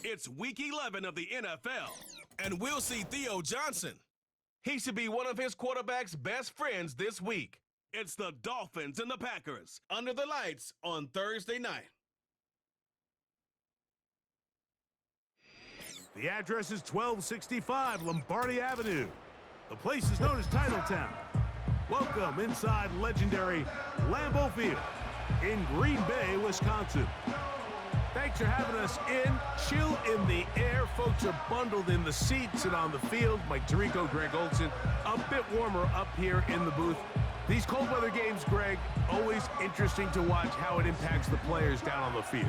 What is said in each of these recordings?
It's Week 11 of the NFL, and we'll see Theo Johnson. He should be one of his quarterback's best friends this week. It's the Dolphins and the Packers under the lights on Thursday night. The address is 1265 Lombardi Avenue. The place is known as Titletown. Welcome inside legendary Lambeau Field in Green Bay, Wisconsin. Thanks for having us in. Chill in the air. Folks are bundled in the seats and on the field. Mike Tirico, Greg Olson. A bit warmer up here in the booth. These cold weather games, Greg, always interesting to watch how it impacts the players down on the field.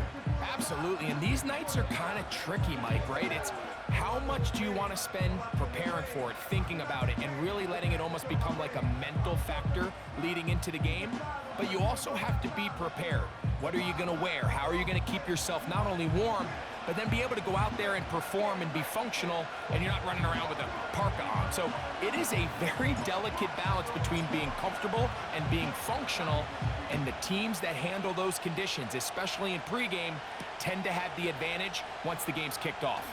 Absolutely, and these nights are kind of tricky, Mike, right? It's how much do you want to spend preparing for it, thinking about it, and really letting it almost become like a mental factor leading into the game? But you also have to be prepared. What are you going to wear? How are you going to keep yourself not only warm, but then be able to go out there and perform and be functional, and you're not running around with a parka on. So it is a very delicate balance between being comfortable and being functional, and the teams that handle those conditions, especially in pregame, tend to have the advantage once the game's kicked off.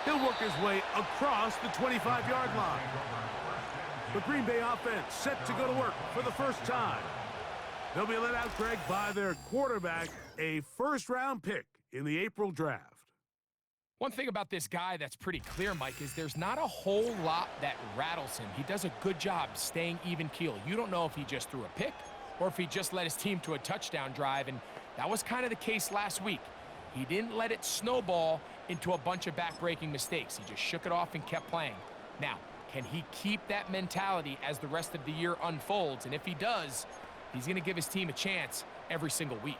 He'll work his way across the 25-yard line. The Green Bay offense set to go to work for the first time. They'll be let out, Greg, by their quarterback, a first-round pick in the April draft. One thing about this guy that's pretty clear, Mike, is there's not a whole lot that rattles him. He does a good job staying even keel. You don't know if he just threw a pick or if he just led his team to a touchdown drive, and that was kind of the case last week. He didn't let it snowball into a bunch of back-breaking mistakes. He just shook it off and kept playing. Now, can he keep that mentality as the rest of the year unfolds? And if he does, he's going to give his team a chance every single week.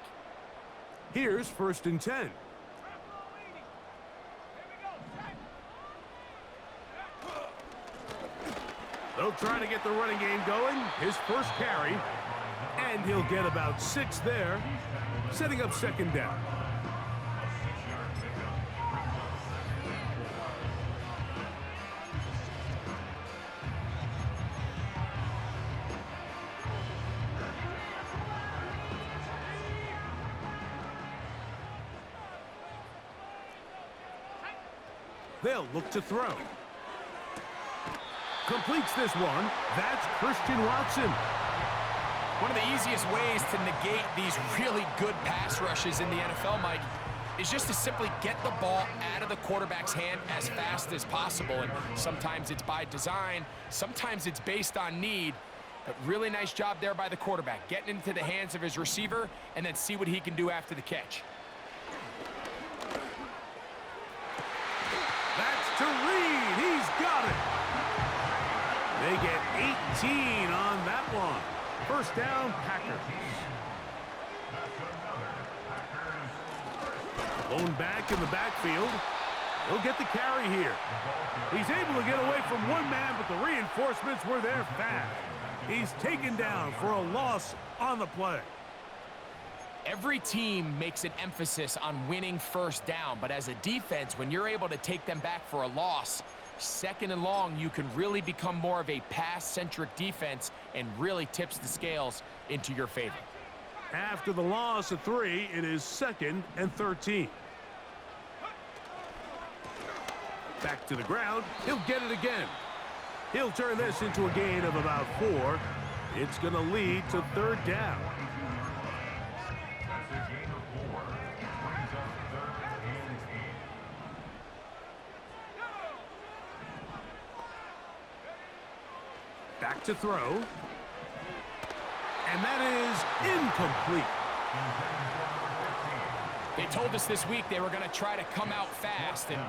Here's 1st and 10. They'll try to get the running game going. His first carry, and he'll get about 6 there, setting up 2nd down. They'll look to throw. Completes this one. That's Christian Watson. One of the easiest ways to negate these really good pass rushes in the NFL, Mike, is just to simply get the ball out of the quarterback's hand as fast as possible. And sometimes it's by design, sometimes it's based on need. But really nice job there by the quarterback, getting into the hands of his receiver and then see what he can do after the catch. That's to Reed. He's got it. They get 18 on that one. First down, Packers. Blown back in the backfield. He'll get the carry here. He's able to get away from one man, but the reinforcements were there fast. He's taken down for a loss on the play. Every team makes an emphasis on winning first down, but as a defense, when you're able to take them back for a loss, 2nd and long, you can really become more of a pass-centric defense and really tips the scales into your favor. After the loss of 3, it is 2nd and 13. Back to the ground. He'll get it again. He'll turn this into a gain of about 4. It's going to lead to 3rd down. Back to throw. And that is incomplete. They told us this week they were going to try to come out fast, and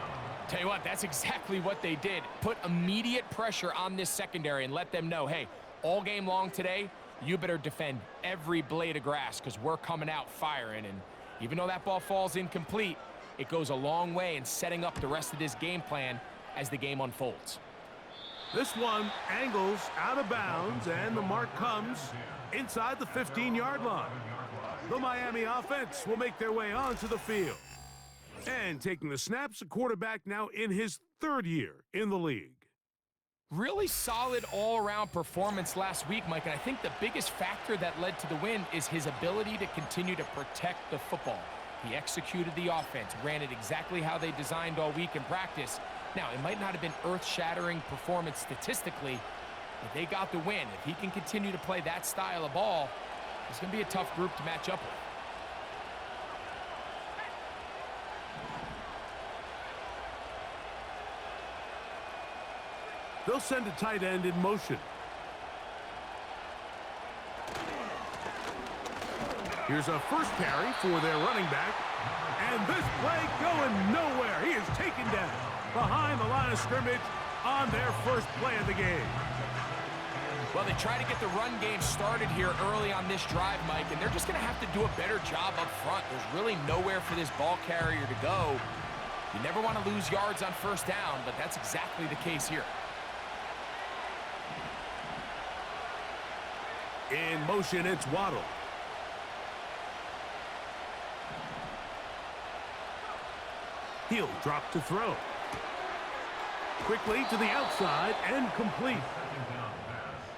tell you what, that's exactly what they did. Put immediate pressure on this secondary and let them know, hey, all game long today, you better defend every blade of grass because we're coming out firing. And even though that ball falls incomplete, it goes a long way in setting up the rest of this game plan as the game unfolds. This one angles out of bounds, and the mark comes inside the 15-yard line. The Miami offense will make their way onto the field. And taking the snaps, a quarterback now in his 3rd year in the league. Really solid all-around performance last week, Mike, and I think the biggest factor that led to the win is his ability to continue to protect the football. He executed the offense, ran it exactly how they designed all week in practice. Now, it might not have been earth-shattering performance statistically, but they got the win. If he can continue to play that style of ball, it's going to be a tough group to match up with. They'll send a tight end in motion. Here's a first carry for their running back. And this play going nowhere. He is taken down behind the line of scrimmage on their first play of the game. Well, they try to get the run game started here early on this drive, Mike, and they're just going to have to do a better job up front. There's really nowhere for this ball carrier to go. You never want to lose yards on first down, but that's exactly the case here. In motion, it's Waddle. He'll drop to throw. Quickly to the outside and complete.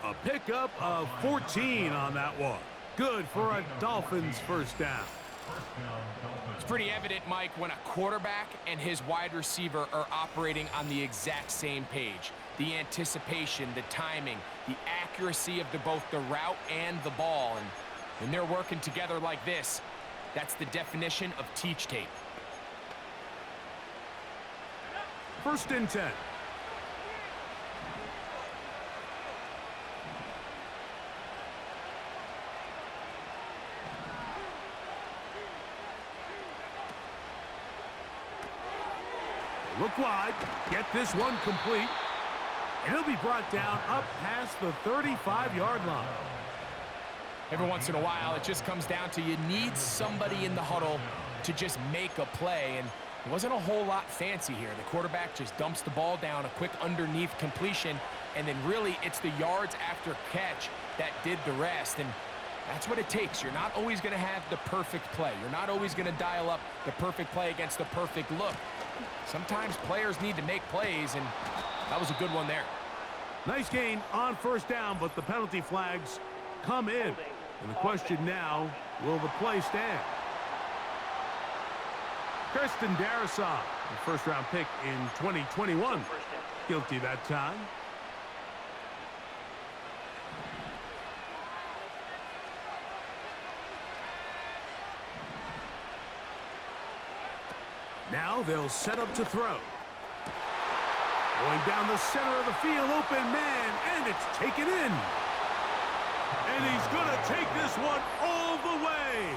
A pickup of 14 on that one. Good for a Dolphins first down. It's pretty evident, Mike, when a quarterback and his wide receiver are operating on the exact same page. The anticipation, the timing, the accuracy of both the route and the ball. And when they're working together like this, that's the definition of teach tape. First and 10. Look wide, get this one complete, and he'll be brought down up past the 35-yard line. Every once in a while, it just comes down to you need somebody in the huddle to just make a play, and it wasn't a whole lot fancy here. The quarterback just dumps the ball down, a quick underneath completion, and then really it's the yards after catch that did the rest, and that's what it takes. You're not always going to have the perfect play. You're not always going to dial up the perfect play against the perfect look. Sometimes players need to make plays, and that was a good one there. Nice gain on first down, but the penalty flags come in. And the question now, will the play stand? Kristen Darrisaw, the first-round pick in 2021. Guilty that time. Now they'll set up to throw. Going down the center of the field, open man, and it's taken in. And he's going to take this one all the way.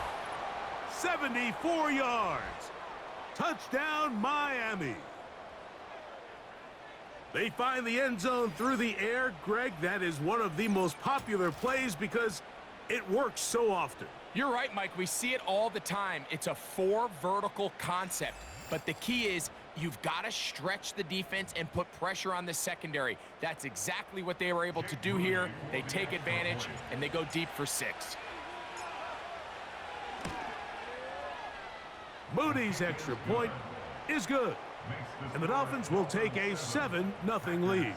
74 yards. Touchdown, Miami. They find the end zone through the air. Greg, that is one of the most popular plays because it works so often. You're right, Mike. We see it all the time. It's a 4 vertical concept. But the key is you've got to stretch the defense and put pressure on the secondary. That's exactly what they were able to do here. They take advantage, and they go deep for 6. Moody's extra point is good. And the Dolphins will take a 7-0 lead.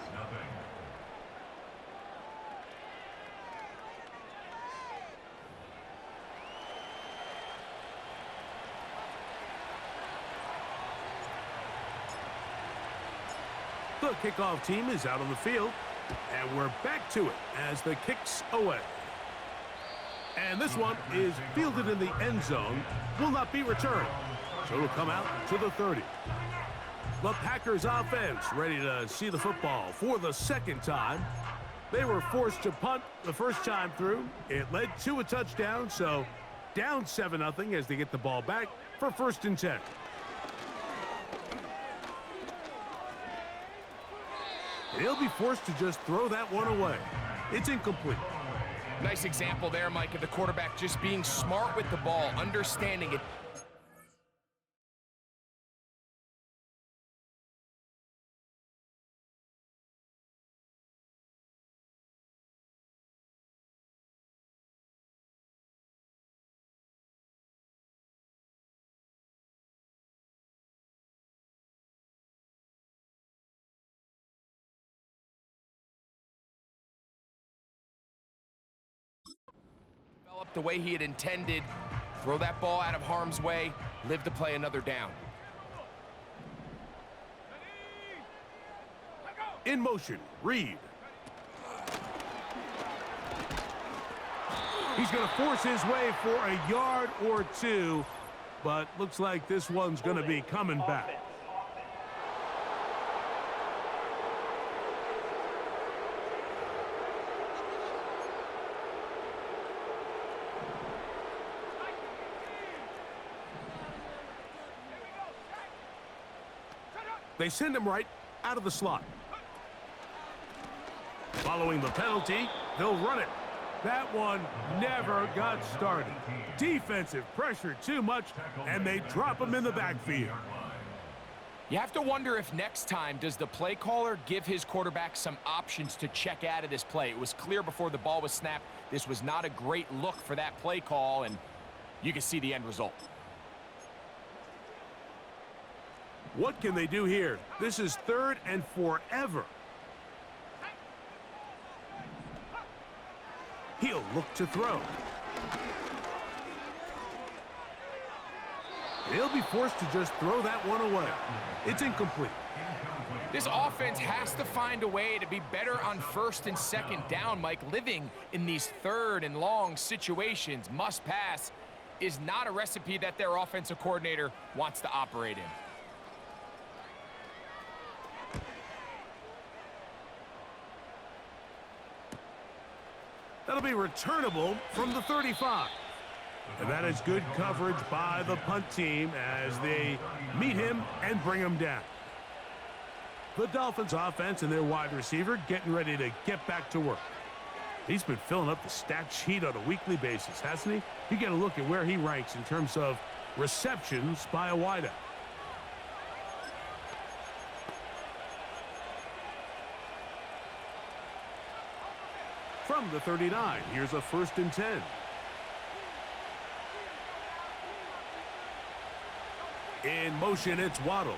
The kickoff team is out on the field, and we're back to it as the kick's away. And this one is fielded in the end zone, will not be returned, so it'll come out to the 30. The Packers offense ready to see the football for the second time. They were forced to punt the first time through. It led to a touchdown, so down 7-0 as they get the ball back for first and 10. He'll be forced to just throw that one away. It's incomplete. Nice example there, Mike, of the quarterback just being smart with the ball, understanding it. The way he had intended Throw that ball out of harm's way, live to play another down. In motion, Reed. He's going to force his way for a yard or two, but looks like this one's going to be coming back. They send him right out of the slot. Following the penalty, they'll run it. That one never got started. Defensive pressure too much, and they drop him in the backfield. You have to wonder if next time, does the play caller give his quarterback some options to check out of this play? It was clear before the ball was snapped, this was not a great look for that play call, and you can see the end result. What can they do here? This is 3rd and forever. He'll look to throw. He'll be forced to just throw that one away. It's incomplete. This offense has to find a way to be better on 1st and 2nd down, Mike. Living in these 3rd and long situations, must pass, is not a recipe that their offensive coordinator wants to operate in. That'll be returnable from the 35. And that is good coverage by the punt team as they meet him and bring him down. The Dolphins offense and their wide receiver getting ready to get back to work. He's been filling up the stat sheet on a weekly basis, hasn't he? You get a look at where he ranks in terms of receptions by a wideout. From the 39, here's a 1st and 10. In motion, it's Waddle.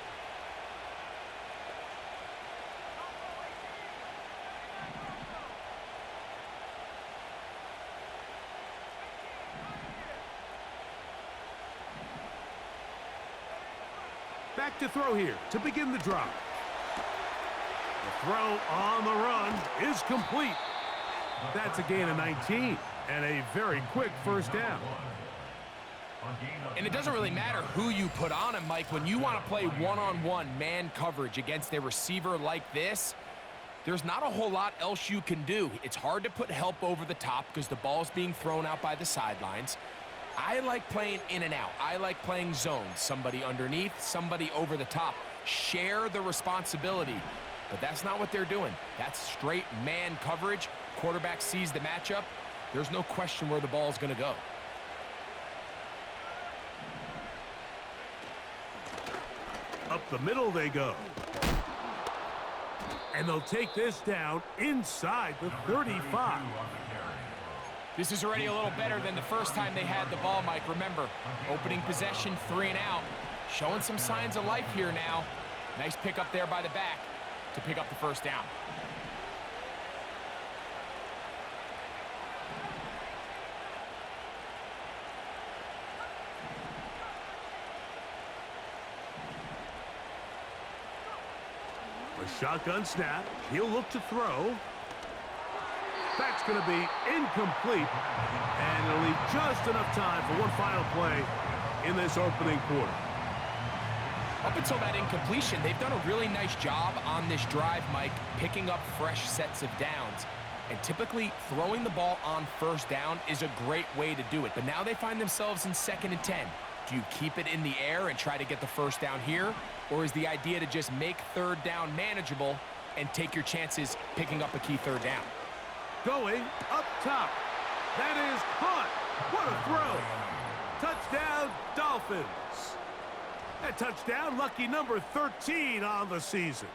Back to throw here to begin the drive. The throw on the run is complete. That's a gain of 19 and a very quick 1st down. And it doesn't really matter who you put on him, Mike. When you want to play one-on-one man coverage against a receiver like this, there's not a whole lot else you can do. It's hard to put help over the top because the ball's being thrown out by the sidelines. I like playing in and out. I like playing zones. Somebody underneath, somebody over the top. Share the responsibility. But that's not what they're doing. That's straight man coverage. Quarterback sees the matchup. There's no question where the ball is going to go. Up the middle they go. And they'll take this down inside the 35. This is already a little better than the first time they had the ball, Mike. Remember, opening possession, 3 and out. Showing some signs of life here now. Nice pick up there by the back to pick up the 1st down. A shotgun snap. He'll look to throw. That's going to be incomplete. And it'll leave just enough time for one final play in this opening quarter. Up until that incompletion, they've done a really nice job on this drive, Mike, picking up fresh sets of downs. And typically, throwing the ball on 1st down is a great way to do it. But now they find themselves in 2nd and 10. Do you keep it in the air and try to get the 1st down here? Or is the idea to just make 3rd down manageable and take your chances picking up a key 3rd down? Going up top. That is caught. What a throw. Touchdown, Dolphins. That touchdown, lucky number 13 on the season.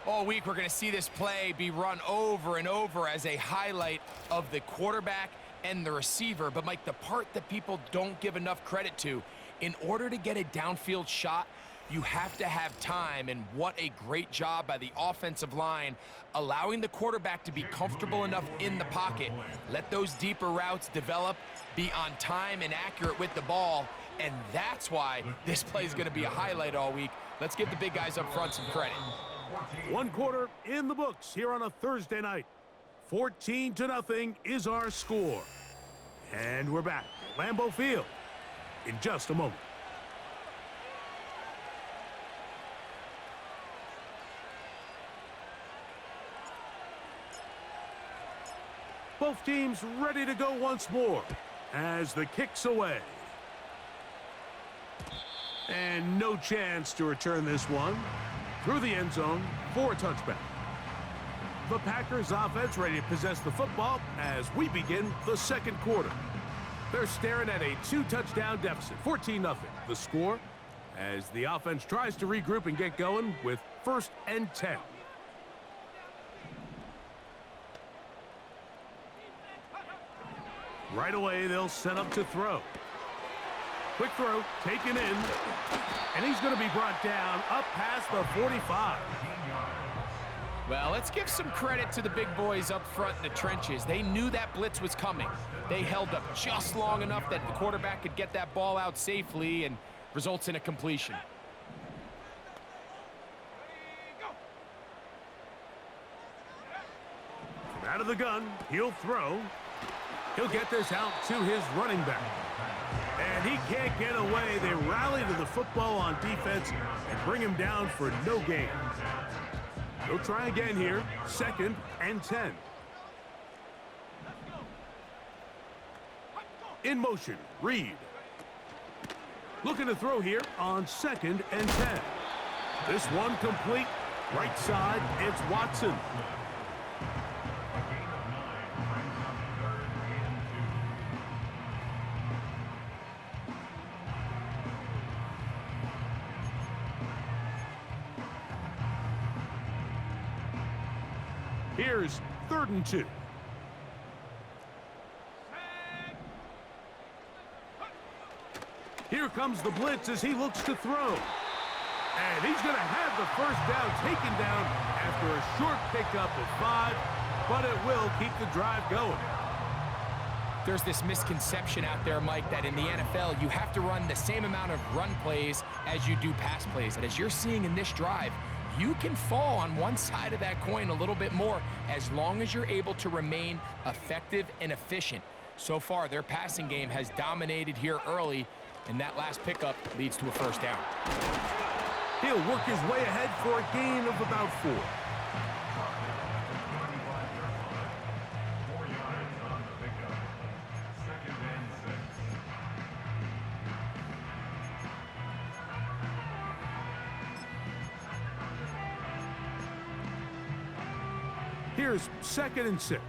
All week, we're going to see this play be run over and over as a highlight of the quarterback and the receiver. But, Mike, the part that people don't give enough credit to, in order to get a downfield shot, you have to have time, and what a great job by the offensive line, allowing the quarterback to be comfortable enough in the pocket, let those deeper routes develop, be on time and accurate with the ball, and that's why this play is going to be a highlight all week. Let's give the big guys up front some credit. One quarter in the books here on a Thursday night. 14-0 is our score. And we're back at Lambeau Field in just a moment. Both teams ready to go once more as the kick's away. And no chance to return this one through the end zone for a touchback. The Packers offense ready to possess the football as we begin the second quarter. They're staring at a 2-touchdown deficit, 14-0. The score as the offense tries to regroup and get going with 1st and 10. Right away, they'll set up to throw. Quick throw, taken in, and he's going to be brought down up past the 45. Well, let's give some credit to the big boys up front in the trenches. They knew that blitz was coming. They held up just long enough that the quarterback could get that ball out safely and results in a completion. Out of the gun, he'll throw. He'll get this out to his running back. And he can't get away. They rally to the football on defense and bring him down for no gain. They'll try again here. 2nd and 10. In motion, Reed. Looking to throw here on 2nd and 10. This one complete. Right side, it's Watson. Here's 3rd and 2. Here comes the blitz as he looks to throw. And he's going to have the 1st down taken down after a short pickup of 5, but it will keep the drive going. There's this misconception out there, Mike, that in the NFL, you have to run the same amount of run plays as you do pass plays. And as you're seeing in this drive, you can fall on one side of that coin a little bit more as long as you're able to remain effective and efficient. So far, their passing game has dominated here early, and that last pickup leads to a 1st down. He'll work his way ahead for a gain of about 4. Here's 2nd and 6.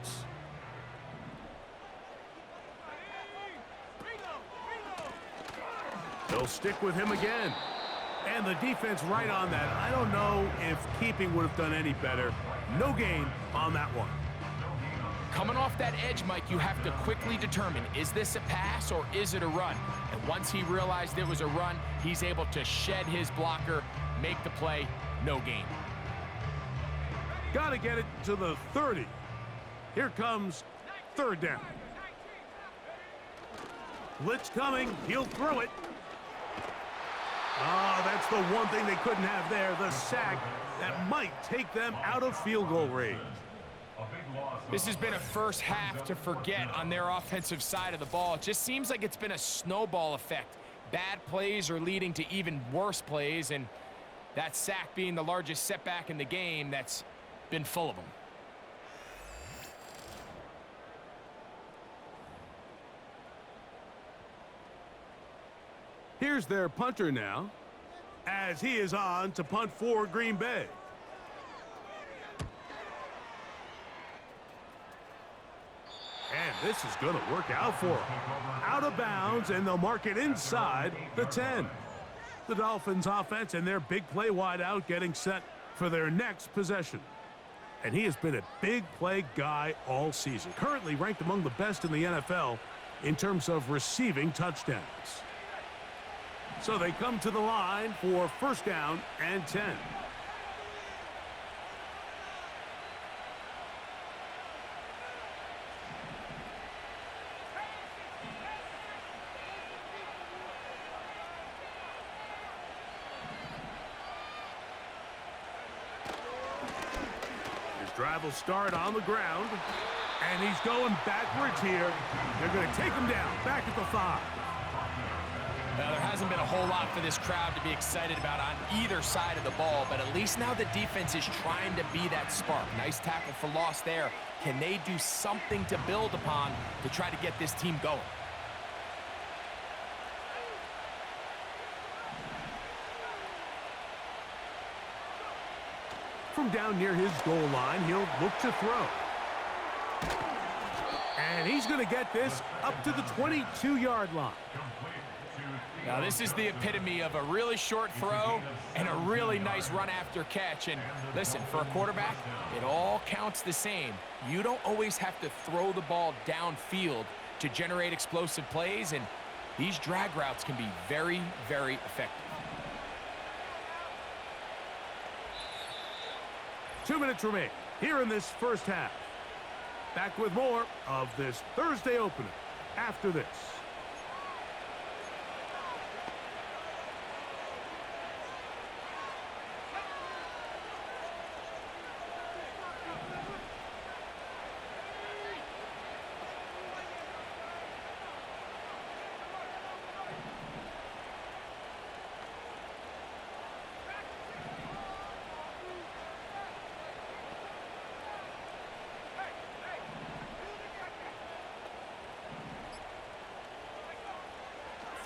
They'll stick with him again. And the defense right on that. I don't know if keeping would have done any better. No gain on that one. Coming off that edge, Mike, you have to quickly determine, is this a pass or is it a run? And once he realized it was a run, he's able to shed his blocker, make the play, no gain. Got to get it to the 30. Here comes 3rd down. Blitz coming. He'll throw it. Oh, that's the one thing they couldn't have there, the sack that might take them out of field goal range. This has been a first half to forget on their offensive side of the ball. It just seems like it's been a snowball effect. Bad plays are leading to even worse plays, and that sack being the largest setback in the game, that's been full of them. Here's their punter now, as he is on to punt for Green Bay. And this is going to work out for them. Out of bounds, and they'll mark it inside the 10. The Dolphins offense and their big play wide out getting set for their next possession. And he has been a big play guy all season. Currently ranked among the best in the NFL in terms of receiving touchdowns. So they come to the line for first down and 10. His drive will start on the ground, and he's going backwards here. They're going to take him down, back at the 5. Now, there hasn't been a whole lot for this crowd to be excited about on either side of the ball, but at least now the defense is trying to be that spark. Nice tackle for loss there. Can they do something to build upon to try to get this team going? From down near his goal line, he'll look to throw. And he's going to get this up to the 22-yard line. Now, this is the epitome of a really short throw and a really nice run after catch. And listen, for a quarterback, it all counts the same. You don't always have to throw the ball downfield to generate explosive plays, and these drag routes can be very, very effective. 2 minutes remain here in this first half. Back with more of this Thursday opener after this.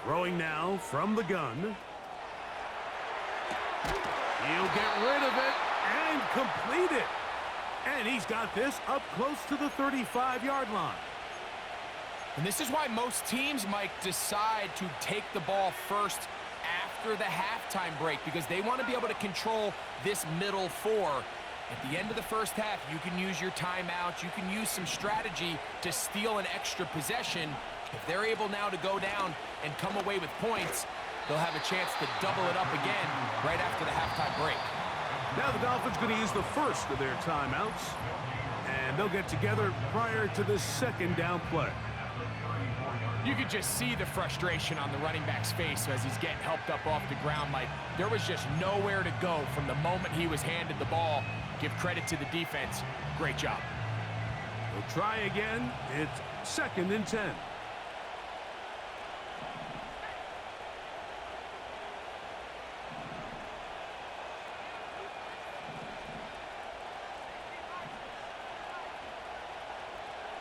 Throwing now from the gun. He'll get rid of it and complete it. And he's got this up close to the 35-yard line. And this is why most teams, Mike, decide to take the ball first after the halftime break, because they want to be able to control this middle 4. At the end of the first half, you can use your timeouts. You can use some strategy to steal an extra possession. If they're able now to go down and come away with points, they'll have a chance to double it up again right after the halftime break. Now the Dolphins going to use the first of their timeouts, and they'll get together prior to the second down play. You could just see the frustration on the running back's face as he's getting helped up off the ground. Like, there was just nowhere to go from the moment he was handed the ball. Give credit to the defense. Great job. We'll try again. It's 2nd and 10.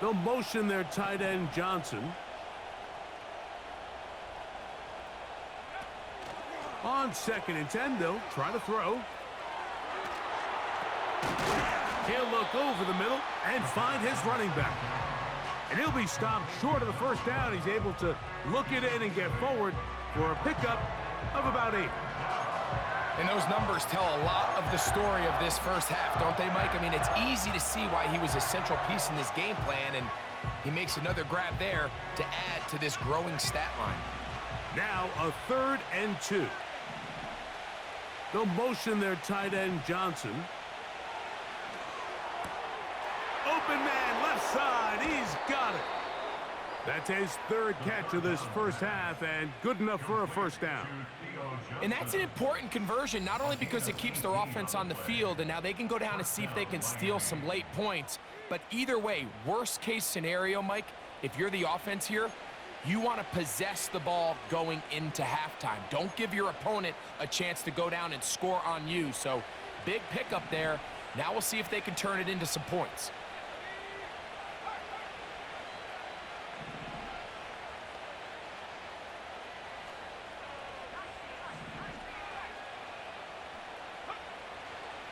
They'll motion their tight end, Johnson. On 2nd and 10, they'll try to throw. He'll look over the middle and find his running back. And he'll be stopped short of the first down. He's able to look it in and get forward for a pickup of about 8. And those numbers tell a lot of the story of this first half, don't they, Mike? I mean, it's easy to see why he was a central piece in this game plan, and he makes another grab there to add to this growing stat line. Now a 3rd and 2. They'll motion their tight end, Johnson. Open man, left side. He's got it. That's his 3rd catch of this first half, and good enough for a first down. And that's an important conversion, not only because it keeps their offense on the field, and now they can go down and see if they can steal some late points, but either way, worst case scenario, Mike, if you're the offense here, you want to possess the ball going into halftime. Don't give your opponent a chance to go down and score on you. So big pickup there. Now we'll see if they can turn it into some points.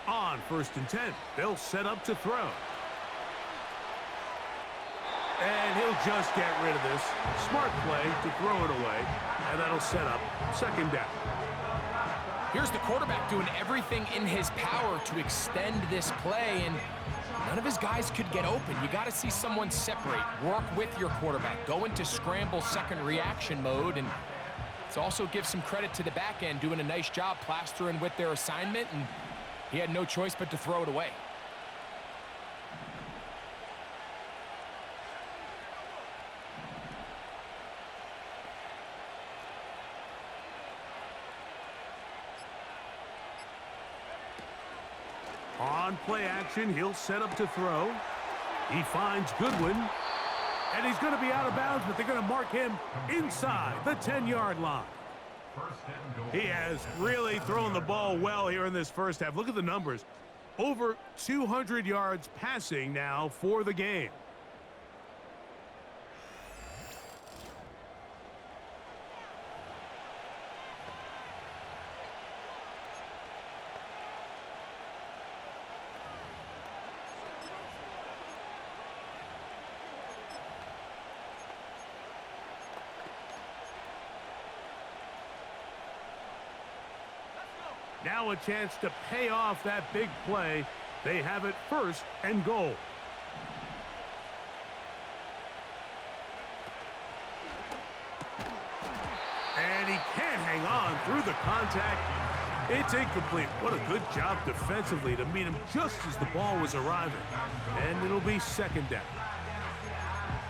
On 1st and 10, they'll set up to throw. And he'll just get rid of this. Smart play to throw it away, and that'll set up 2nd down. Here's the quarterback doing everything in his power to extend this play, and none of his guys could get open. You got to see someone separate, work with your quarterback, go into scramble second reaction mode, and Let's also give some credit to the back end, doing a nice job plastering with their assignment, and he had no choice but to throw it away. On play action, he'll set up to throw. He finds Goodwin, and he's going to be out of bounds, but they're going to mark him inside the 10-yard line. He has really thrown the ball well here in this first half. Look at the numbers. Over 200 yards passing now for the game. Now a chance to pay off that big play. They have it 1st and goal. And he can't hang on through the contact. It's incomplete. What a good job defensively to meet him just as the ball was arriving. And it'll be 2nd down.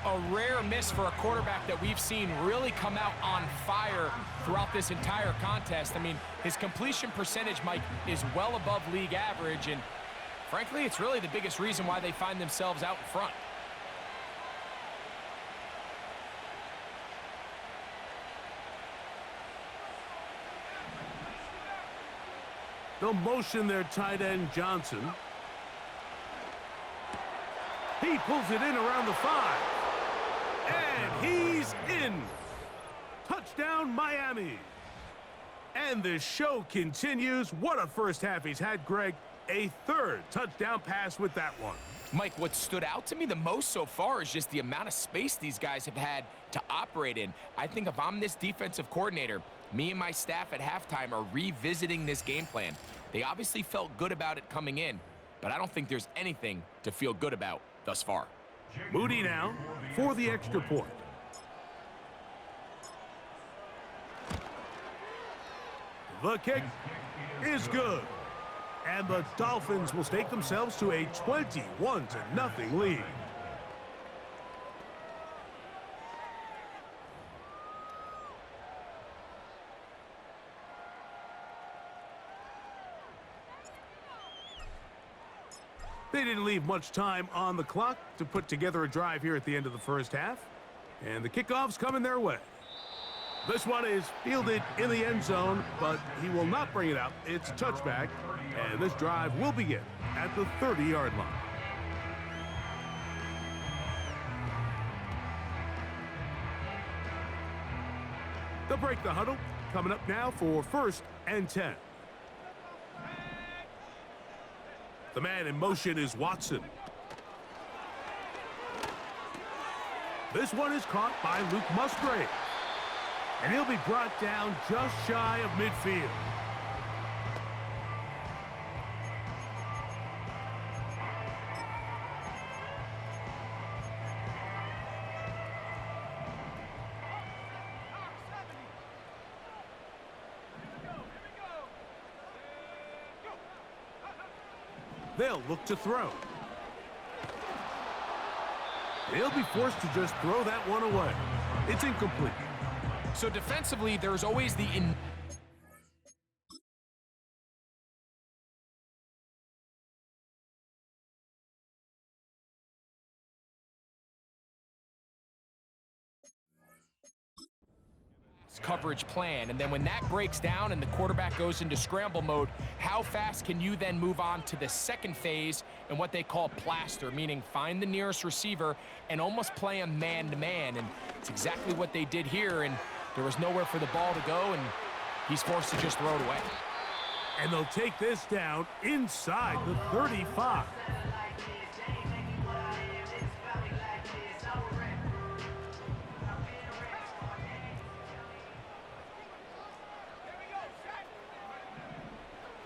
A rare miss for a quarterback that we've seen really come out on fire throughout this entire contest. I mean, his completion percentage, Mike, is well above league average, and frankly, it's really the biggest reason why they find themselves out in front. They'll motion their tight end, Johnson. He pulls it in around the 5. And he's in. Touchdown, Miami. And the show continues. What a first half he's had, Greg. A 3rd touchdown pass with that one. Mike, what stood out to me the most so far is just the amount of space these guys have had to operate in. I think if I'm this defensive coordinator, me and my staff at halftime are revisiting this game plan. They obviously felt good about it coming in, but I don't think there's anything to feel good about thus far. Moody now for the extra point. The kick is good. And the Dolphins will stake themselves to a 21-0 lead. They didn't leave much time on the clock to put together a drive here at the end of the first half. And the kickoff's coming their way. This one is fielded in the end zone, but he will not bring it out. It's touchback, and this drive will begin at the 30-yard line. They'll break the huddle. Coming up now for 1st and 10. The man in motion is Watson. This one is caught by Luke Musgrave. And he'll be brought down just shy of midfield. They'll look to throw. They'll be forced to just throw that one away. It's incomplete. So defensively, there's always the coverage plan, and then when that breaks down and the quarterback goes into scramble mode, how fast can you then move on to the second phase and what they call plaster, meaning find the nearest receiver and almost play him man-to-man, and it's exactly what they did here, and there was nowhere for the ball to go, and he's forced to just throw it away. And they'll take this down inside the 35.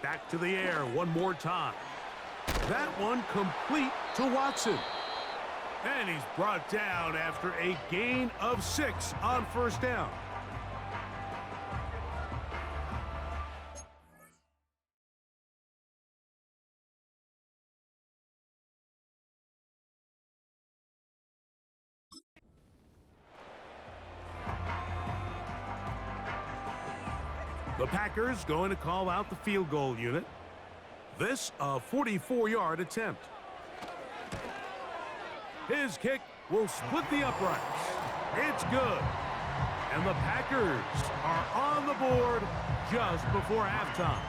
Back to the air one more time. That one complete to Watson. And he's brought down after a gain of 6 on first down. The Packers going to call out the field goal unit. This a 44-yard attempt. His kick will split the uprights. It's good. And the Packers are on the board just before halftime.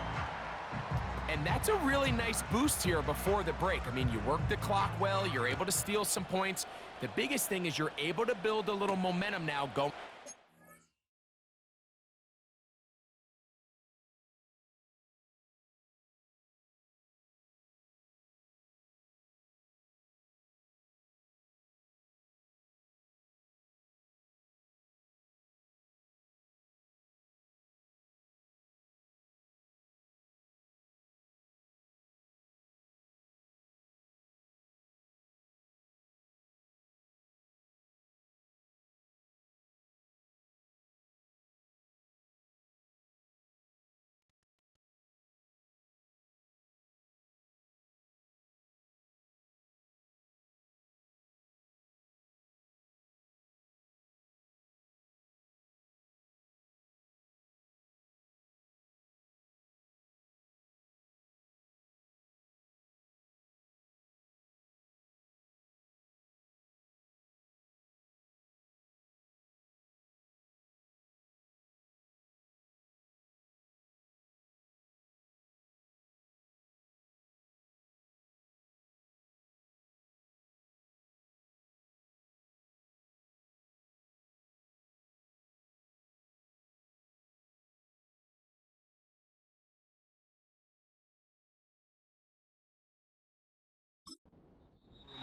And that's a really nice boost here before the break. I mean, you work the clock well, you're able to steal some points. The biggest thing is you're able to build a little momentum now going.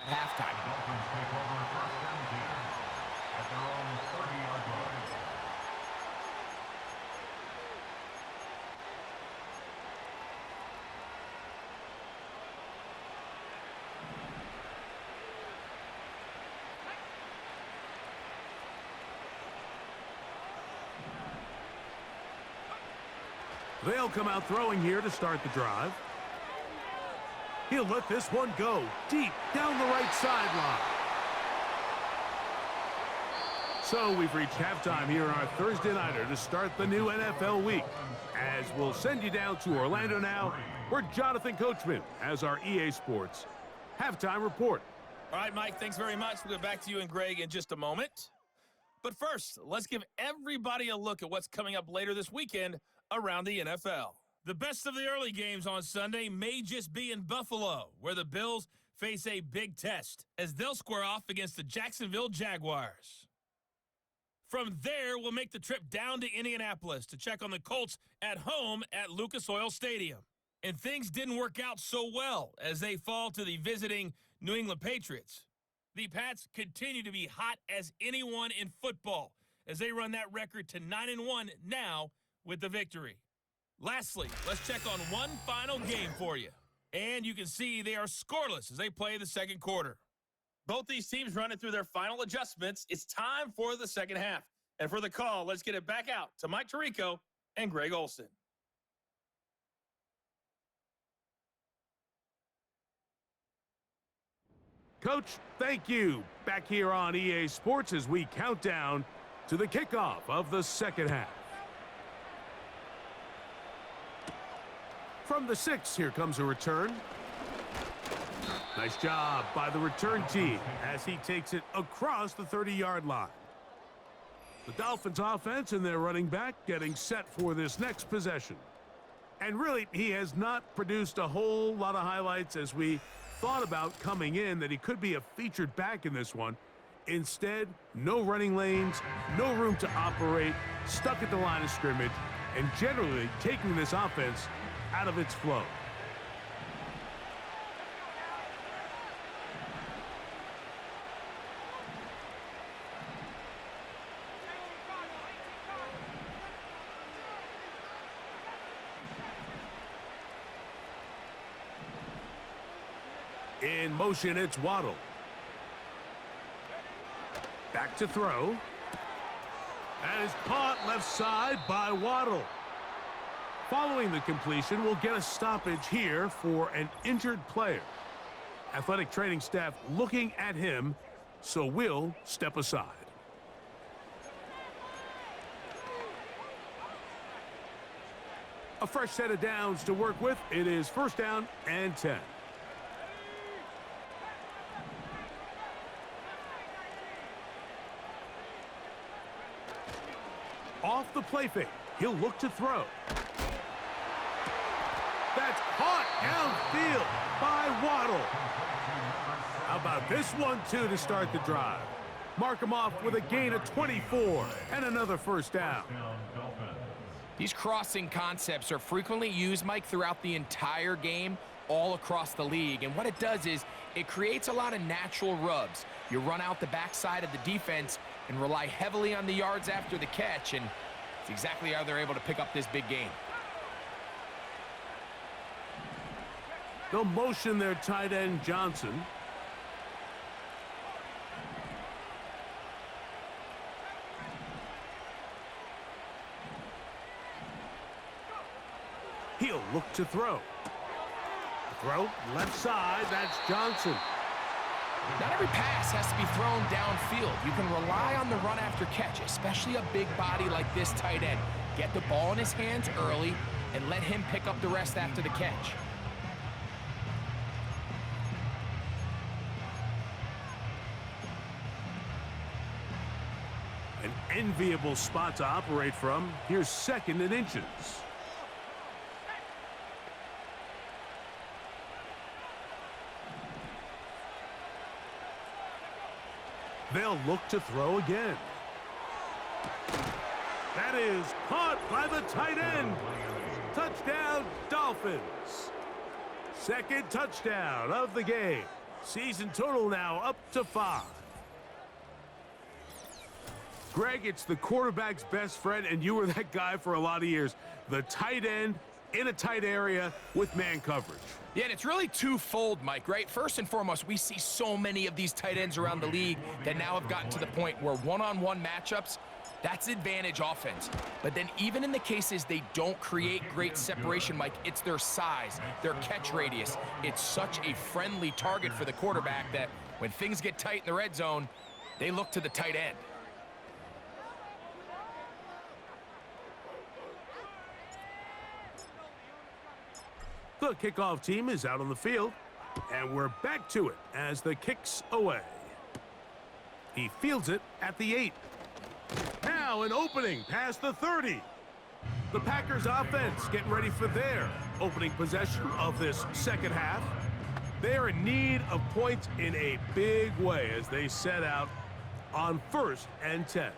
Halftime. They'll come out throwing here to start the drive. He'll let this one go deep down the right sideline. So we've reached halftime here on our Thursday Nighter to start the new NFL week. As we'll send you down to Orlando now, where Jonathan Coachman has our EA Sports halftime report. All right, Mike, thanks very much. We'll get back to you and Greg in just a moment. But first, let's give everybody a look at what's coming up later this weekend around the NFL. The best of the early games on Sunday may just be in Buffalo, where the Bills face a big test as they'll square off against the Jacksonville Jaguars. From there, we'll make the trip down to Indianapolis to check on the Colts at home at Lucas Oil Stadium. And things didn't work out so well as they fall to the visiting New England Patriots. The Pats continue to be hot as anyone in football as they run that record to 9-1 now with the victory. Lastly, let's check on one final game for you. And you can see they are scoreless as they play the second quarter. Both these teams running through their final adjustments. It's time for the second half. And for the call, let's get it back out to Mike Tirico and Greg Olson. Coach, thank you. Back here on EA Sports as we count down to the kickoff of the second half. From the 6, here comes a return. Nice job by the return team as he takes it across the 30-yard line. The Dolphins offense and their running back getting set for this next possession. And really, he has not produced a whole lot of highlights as we thought about coming in that he could be a featured back in this one. Instead, no running lanes, no room to operate, stuck at the line of scrimmage, and generally taking this offense out of its flow. In motion, it's Waddle. Back to throw. And is caught left side by Waddle. Following the completion, we'll get a stoppage here for an injured player. Athletic training staff looking at him, so we'll step aside. A fresh set of downs to work with. It is 1st down and 10. Off the play fake. He'll look to throw. That's caught downfield by Waddle. How about this one, too, to start the drive? Mark him off with a gain of 24 and another 1st down. These crossing concepts are frequently used, Mike, throughout the entire game, all across the league. And what it does is it creates a lot of natural rubs. You run out the backside of the defense and rely heavily on the yards after the catch, and it's exactly how they're able to pick up this big gain. They'll motion their tight end, Johnson. He'll look to throw. Throw, left side, that's Johnson. Not every pass has to be thrown downfield. You can rely on the run after catch, especially a big body like this tight end. Get the ball in his hands early and let him pick up the rest after the catch. An enviable spot to operate from. Here's 2nd and inches. They'll look to throw again. That is caught by the tight end. Touchdown, Dolphins. 2nd touchdown of the game. Season total now up to 5. Greg, it's the quarterback's best friend, and you were that guy for a lot of years. The tight end in a tight area with man coverage. Yeah, and it's really twofold, Mike, right? First and foremost, we see so many of these tight ends around the league that now have gotten to the point where one-on-one matchups, that's advantage offense. But then even in the cases they don't create great separation, Mike, it's their size, their catch radius. It's such a friendly target for the quarterback that when things get tight in the red zone, they look to the tight end. The kickoff team is out on the field, and we're back to it as the kick's away. He fields it at the 8. Now an opening past the 30. The Packers offense getting ready for their opening possession of this 2nd half. They're in need of points in a big way as they set out on 1st and 10.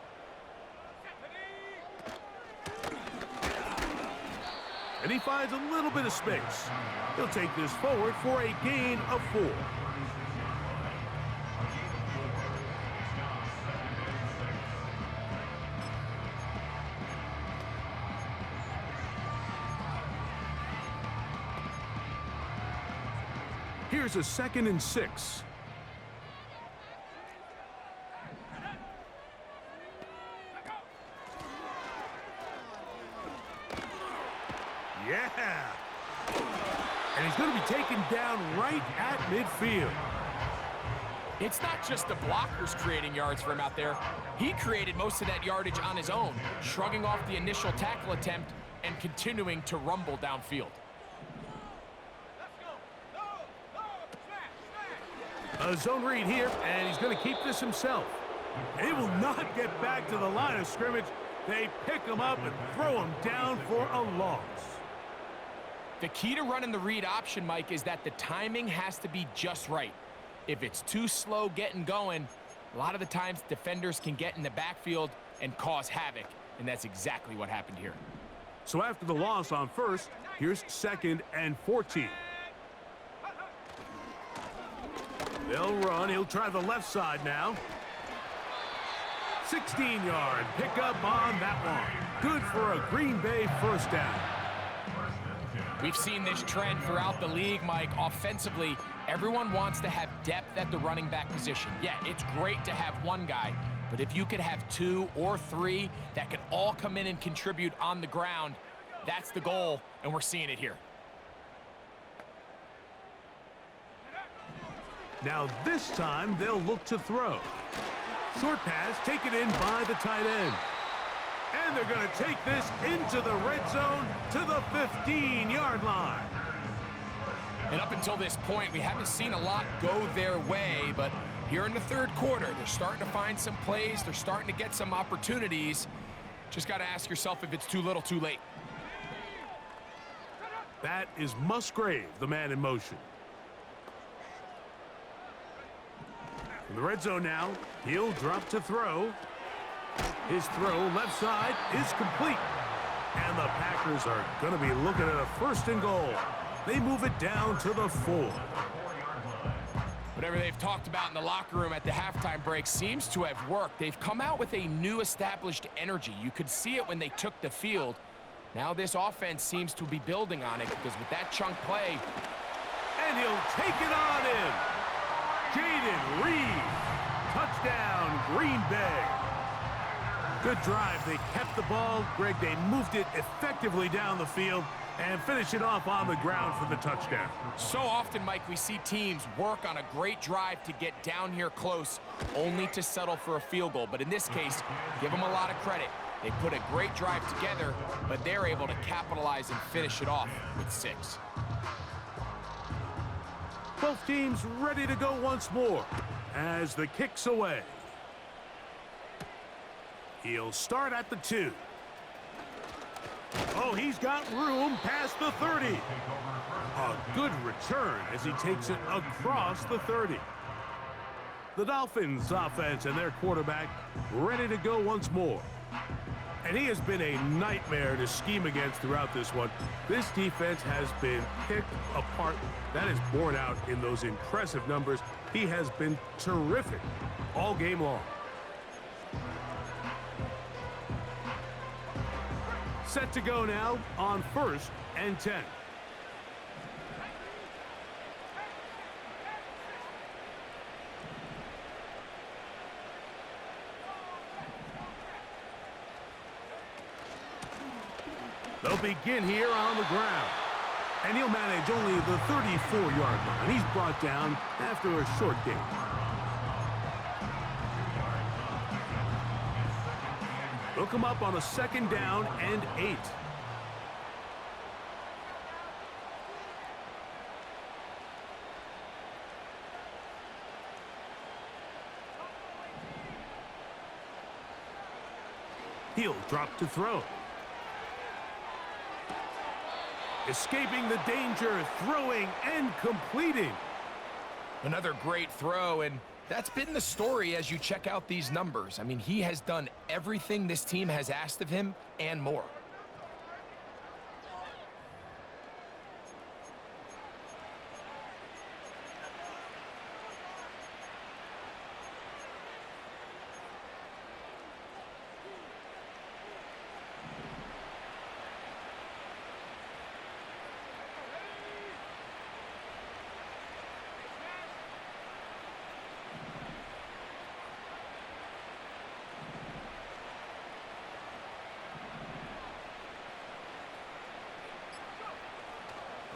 And he finds a little bit of space. He'll take this forward for a gain of 4. Here's a 2nd and 6. Yeah. And he's going to be taken down right at midfield. It's not just the blockers creating yards for him out there. He created most of that yardage on his own, shrugging off the initial tackle attempt and continuing to rumble downfield. A zone read here, and he's going to keep this himself. And he will not get back to the line of scrimmage. They pick him up and throw him down for a loss. The key to running the read option, Mike, is that the timing has to be just right. If it's too slow getting going, a lot of the times defenders can get in the backfield and cause havoc, and that's exactly what happened here. So after the loss on 1st, here's 2nd and 14. They'll run. He'll try the left side now. 16-yard pickup on that one. Good for a Green Bay 1st down. We've seen this trend throughout the league, Mike. Offensively, everyone wants to have depth at the running back position. Yeah, it's great to have one guy, but if you could have 2 or 3 that could all come in and contribute on the ground, that's the goal, and we're seeing it here. Now this time they'll look to throw. Short pass taken in by the tight end. And they're going to take this into the red zone to the 15-yard line. And up until this point, we haven't seen a lot go their way, but here in the third quarter, they're starting to find some plays. They're starting to get some opportunities. Just got to ask yourself if it's too little, too late. That is Musgrave, the man in motion. In the red zone now, he'll drop to throw. His throw left side is complete. And the Packers are going to be looking at a 1st and goal. They move it down to the 4. Whatever they've talked about in the locker room at the halftime break seems to have worked. They've come out with a new established energy. You could see it when they took the field. Now this offense seems to be building on it because with that chunk play. And he'll take it on him. Jaden Reed. Touchdown, Green Bay. Good drive. They kept the ball. Greg, they moved it effectively down the field and finish it off on the ground for the touchdown. So often, Mike, we see teams work on a great drive to get down here close, only to settle for a field goal. But in this case, give them a lot of credit. They put a great drive together, but they're able to capitalize and finish it off with 6. Both teams ready to go once more as the kick's away. He'll start at the 2. Oh, he's got room past the 30. A good return as he takes it across the 30. The Dolphins offense and their quarterback ready to go once more. And he has been a nightmare to scheme against throughout this one. This defense has been picked apart. That is borne out in those impressive numbers. He has been terrific all game long. Set to go now on 1st and 10. They'll begin here on the ground. And he'll manage only the 34-yard line. He's brought down after a short gain. They'll come up on a 2nd down and 8. He'll drop to throw. Escaping the danger, throwing and completing. Another great throw, and that's been the story as you check out these numbers. I mean, he has done everything this team has asked of him and more.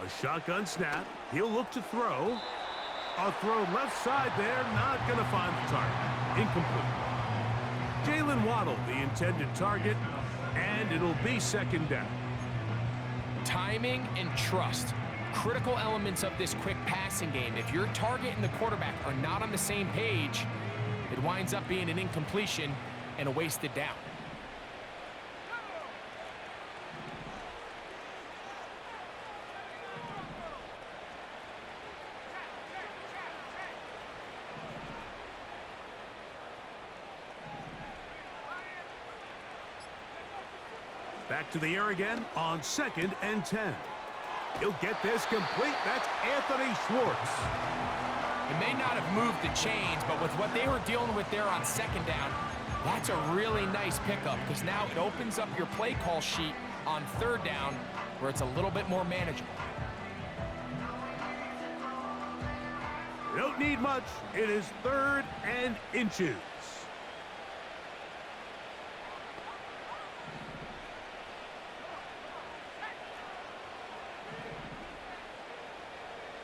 A shotgun snap. He'll look to throw. A throw left side there. Not going to find the target. Incomplete. Jalen Waddle, the intended target. And it'll be 2nd down. Timing and trust. Critical elements of this quick passing game. If your target and the quarterback are not on the same page, it winds up being an incompletion and a wasted down. Back to the air again on 2nd and 10. He'll get this complete. That's Anthony Schwartz. It may not have moved the chains, but with what they were dealing with there on 2nd down, that's a really nice pickup because now it opens up your play call sheet on 3rd down where it's a little bit more manageable. You don't need much. It is 3rd and inches.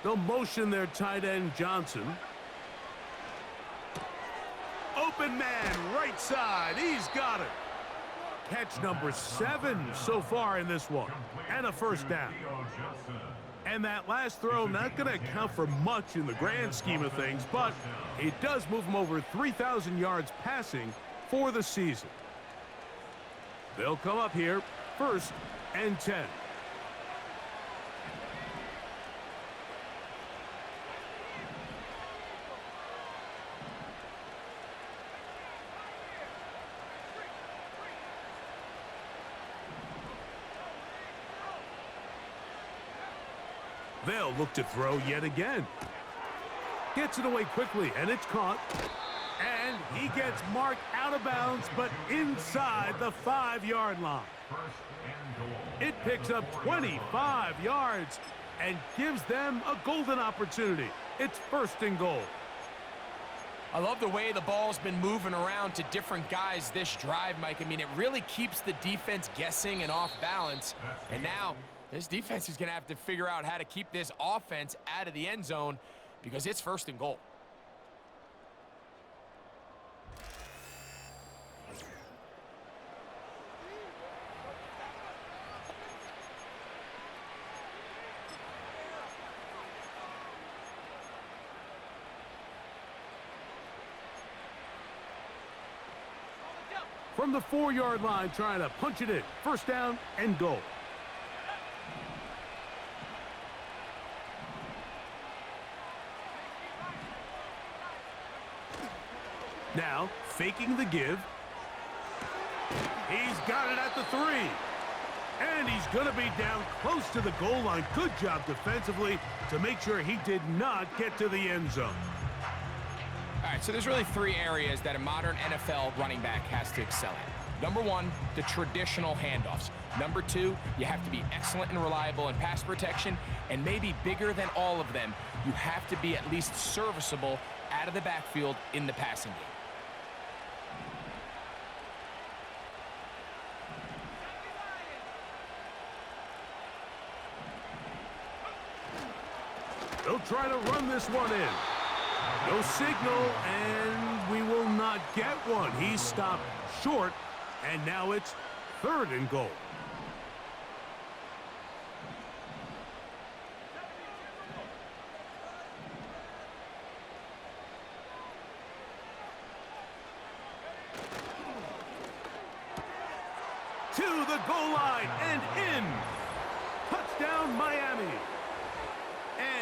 They'll motion their tight end, Johnson. Open man, right side. He's got it. Catch number 7 so far in this one, and a first down. And that last throw not going to account for much in the grand scheme of things, but it does move him over 3,000 yards passing for the season. They'll come up here, 1st and 10. They'll look to throw yet again. Gets it away quickly, and it's caught. And he gets marked out of bounds, but inside the 5-yard line. It picks up 25 yards and gives them a golden opportunity. It's 1st and goal. I love the way the ball's been moving around to different guys this drive, Mike. I mean, it really keeps the defense guessing and off balance. And now this defense is going to have to figure out how to keep this offense out of the end zone because it's 1st and goal. From the 4-yard line, trying to punch it in. 1st down and goal. Now, faking the give. He's got it at the 3. And he's going to be down close to the goal line. Good job defensively to make sure he did not get to the end zone. All right, so there's really 3 areas that a modern NFL running back has to excel in. Number 1, the traditional handoffs. Number 2, you have to be excellent and reliable in pass protection. And maybe bigger than all of them, you have to be at least serviceable out of the backfield in the passing game. They'll try to run this one in. No signal, and we will not get one. He's stopped short, and now it's 3rd and goal. To the goal line and in. Touchdown, Miami.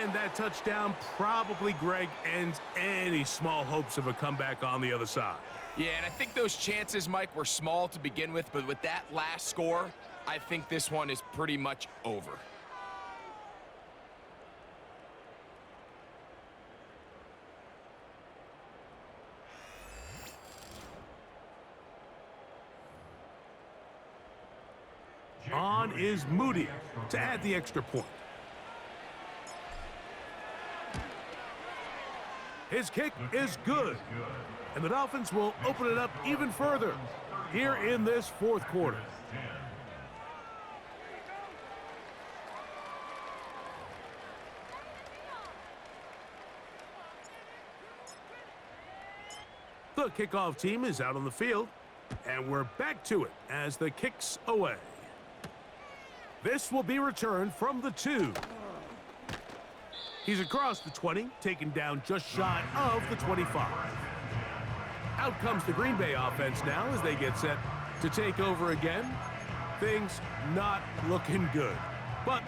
And that touchdown probably, Greg, ends any small hopes of a comeback on the other side. Yeah, and I think those chances, Mike, were small to begin with, but with that last score, I think this one is pretty much over. On is Moody to add the extra point. His kick is good, and the Dolphins will open it up even further here in this 4th quarter. The kickoff team is out on the field, and we're back to it as the kick's away. This will be returned from the 2. He's across the 20, taken down just shy of the 25. Out comes the Green Bay offense now as they get set to take over again. Things not looking good. But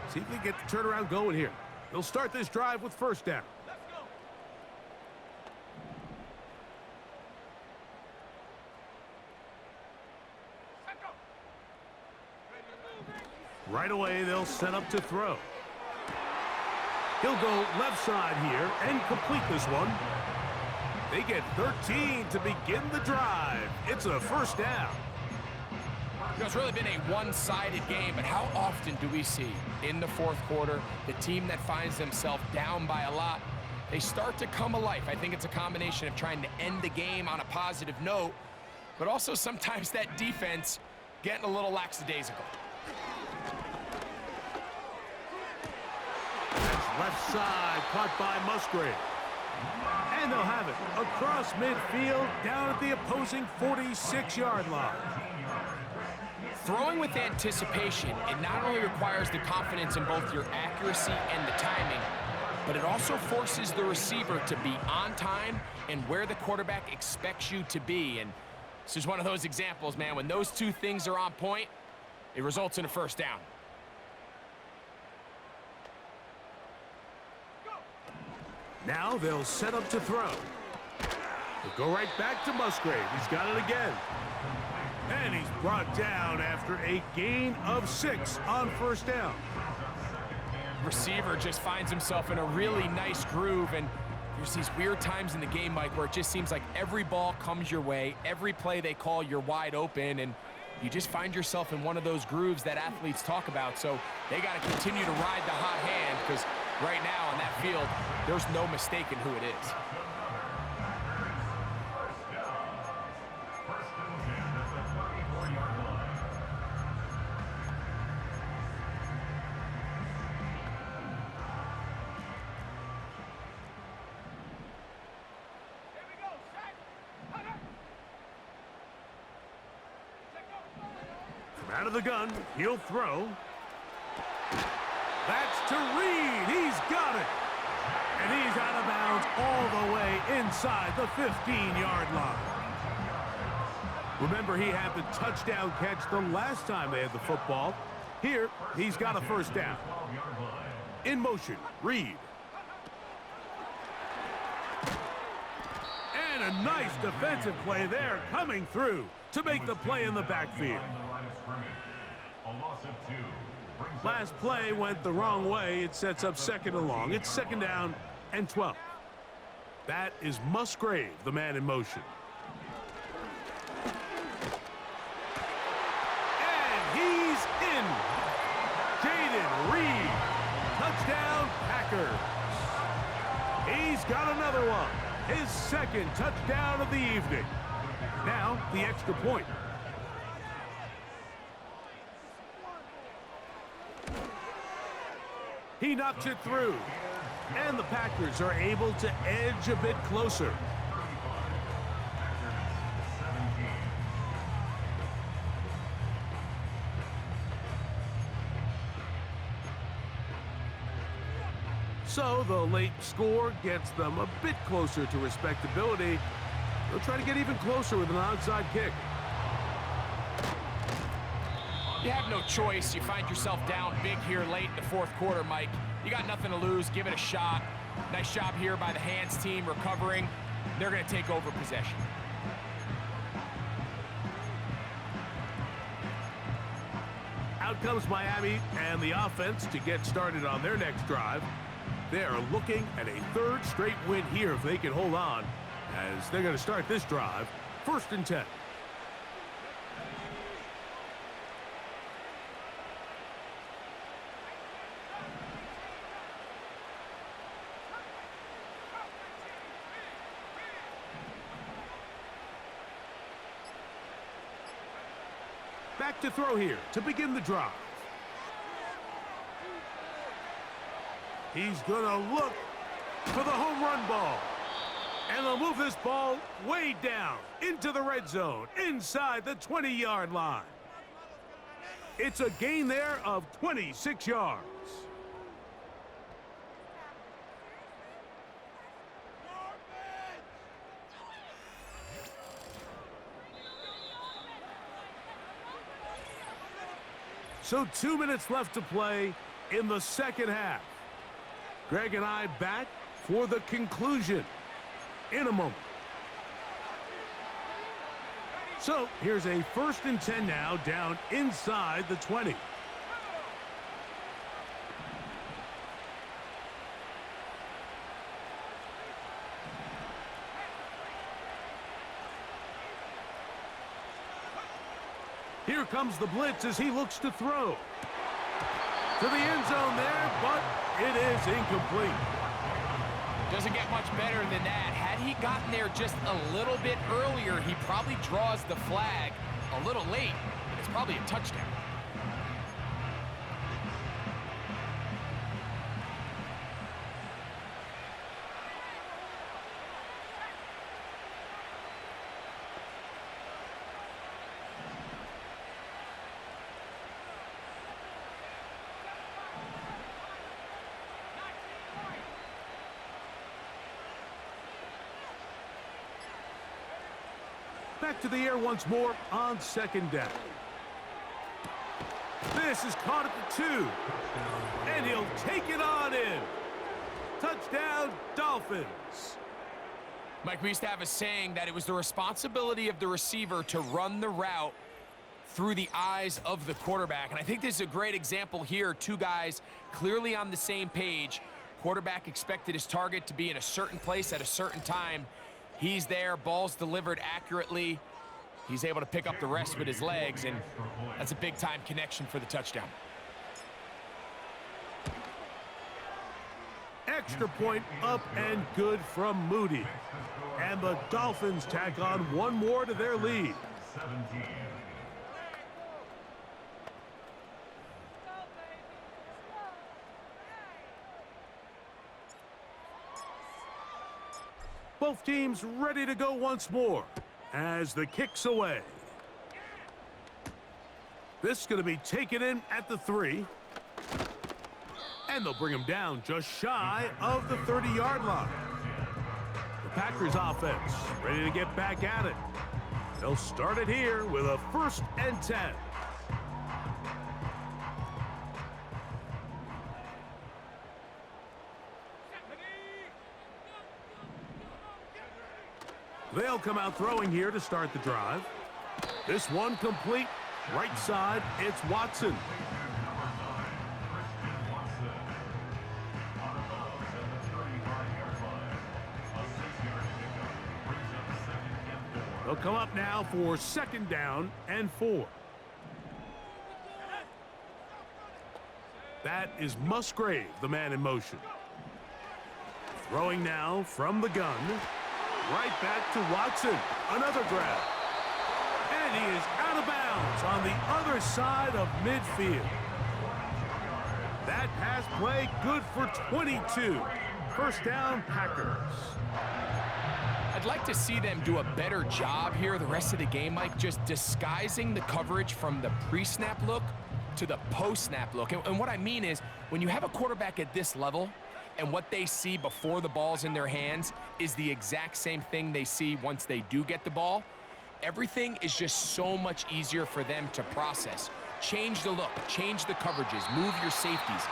see if they get the turnaround going here. They'll start this drive with 1st down. Right away, they'll set up to throw. He'll go left side here and complete this one. They get 13 to begin the drive. It's a 1st down. You know, it's really been a one-sided game, but how often do we see in the 4th quarter the team that finds themselves down by a lot, they start to come alive? I think it's a combination of trying to end the game on a positive note, but also sometimes that defense getting a little lackadaisical. Left side, caught by Musgrave. And they'll have it across midfield, down at the opposing 46-yard line. Throwing with anticipation, it not only requires the confidence in both your accuracy and the timing, but it also forces the receiver to be on time and where the quarterback expects you to be. And this is one of those examples, man. When those two things are on point, it results in a first down. Now they'll set up to throw. They'll go right back to Musgrave. He's got it again. And he's brought down after a gain of 6 on first down. Receiver just finds himself in a really nice groove, and there's these weird times in the game, Mike, where it just seems like every ball comes your way, every play they call, you're wide open, and you just find yourself in one of those grooves that athletes talk about. So they got to continue to ride the hot hand, because right now on that field, there's no mistaking who it is. Out of the gun, he'll throw. That's to Reed. He's got it. And he's out of bounds all the way inside the 15-yard line. Remember, he had the touchdown catch the last time they had the football. Here, he's got a first down. In motion, Reed. And a nice defensive play there coming through to make the play in the backfield. Last play went the wrong way. It sets up second and long. It's second down and 12. That is Musgrave, the man in motion. And he's in. Jaden Reed. Touchdown, Packers. He's got another one. His second touchdown of the evening. Now, the extra point. He knocks it through, and the Packers are able to edge a bit closer. So the late score gets them a bit closer to respectability. They'll try to get even closer with an onside kick. You have no choice. You find yourself down big here late in the fourth quarter, Mike. You got nothing to lose. Give it a shot. Nice job here by the hands team recovering. They're going to take over possession. Out comes Miami and the offense to get started on their next drive. They're looking at a third straight win here if they can hold on, as they're going to start this drive first and 10. Back to throw here to begin the drive. He's going to look for the home run ball. And they'll move this ball way down into the red zone, inside the 20-yard line. It's a gain there of 26 yards. So 2 minutes left to play in the second half. Greg and I back for the conclusion in a moment. So here's a first and 10 now, down inside the 20. Here comes the blitz as he looks to throw. To the end zone there, but it is incomplete. Doesn't get much better than that. Had he gotten there just a little bit earlier, he probably draws the flag a little late, but it's probably a touchdown. Back to the air once more on second down. This is caught at the 2. And he'll take it on in. Touchdown, Dolphins. Mike, we used to have a saying that it was the responsibility of the receiver to run the route through the eyes of the quarterback. And I think this is a great example here. Two guys clearly on the same page. Quarterback expected his target to be in a certain place at a certain time. He's there, ball's delivered accurately. He's able to pick up the rest with his legs, and that's a big-time connection for the touchdown. Extra point up and good from Moody. And the Dolphins tack on one more to their lead. Both teams ready to go once more as the kick's away. This is going to be taken in at the 3. And they'll bring him down just shy of the 30-yard line. The Packers offense ready to get back at it. They'll start it here with a 1st and 10. They'll come out throwing here to start the drive. This one complete. Right side, it's Watson. They'll come up now for 2nd down and 4. That is Musgrave, the man in motion. Throwing now from the gun. Right back to Watson. Another grab. And he is out of bounds on the other side of midfield. That pass play good for 22. 1st down, Packers. I'd like to see them do a better job here the rest of the game, Mike, just disguising the coverage from the pre-snap look to the post-snap look. And what I mean is, when you have a quarterback at this level and what they see before the ball's in their hands is the exact same thing they see once they do get the ball, everything is just so much easier for them to process. Change the look, change the coverages, move your safeties.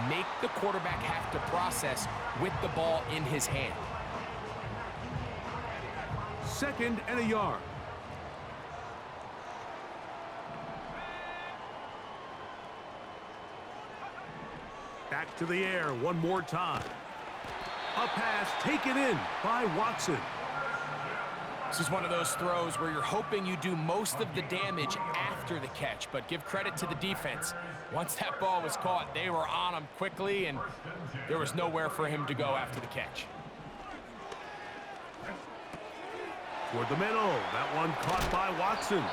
Make the quarterback have to process with the ball in his hand. 2nd and a yard. Back to the air one more time. A pass taken in by Watson. This is one of those throws where you're hoping you do most of the damage after the catch, but give credit to the defense. Once that ball was caught, they were on him quickly, and there was nowhere for him to go after the catch. Toward the middle, that one caught by Watson.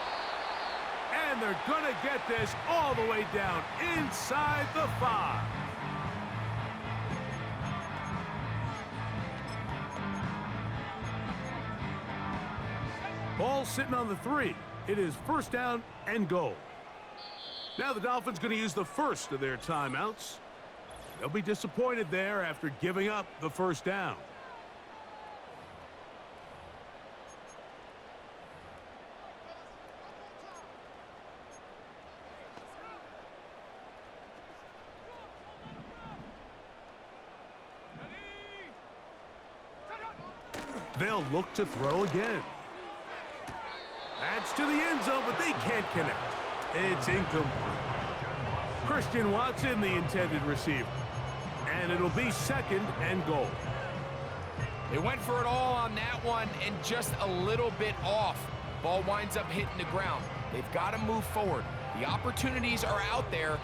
And they're going to get this all the way down inside the 5. Ball sitting on the 3. It is 1st down and goal. Now the Dolphins going to use the first of their timeouts. They'll be disappointed there after giving up the 1st down. They'll look to throw again. That's to the end zone, but they can't connect. It's incomplete. Christian Watson, the intended receiver. And it'll be 2nd and goal. They went for it all on that one and just a little bit off. Ball winds up hitting the ground. They've got to move forward. The opportunities are out there.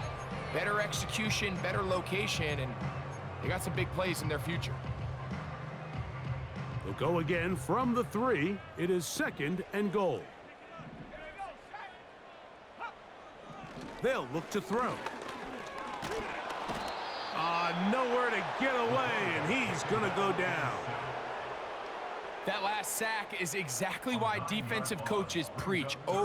Better execution, better location, and they got some big plays in their future. They'll go again from the 3. It is 2nd and goal. They'll look to throw. Nowhere to get away, and he's going to go down. That last sack is exactly why defensive coaches preach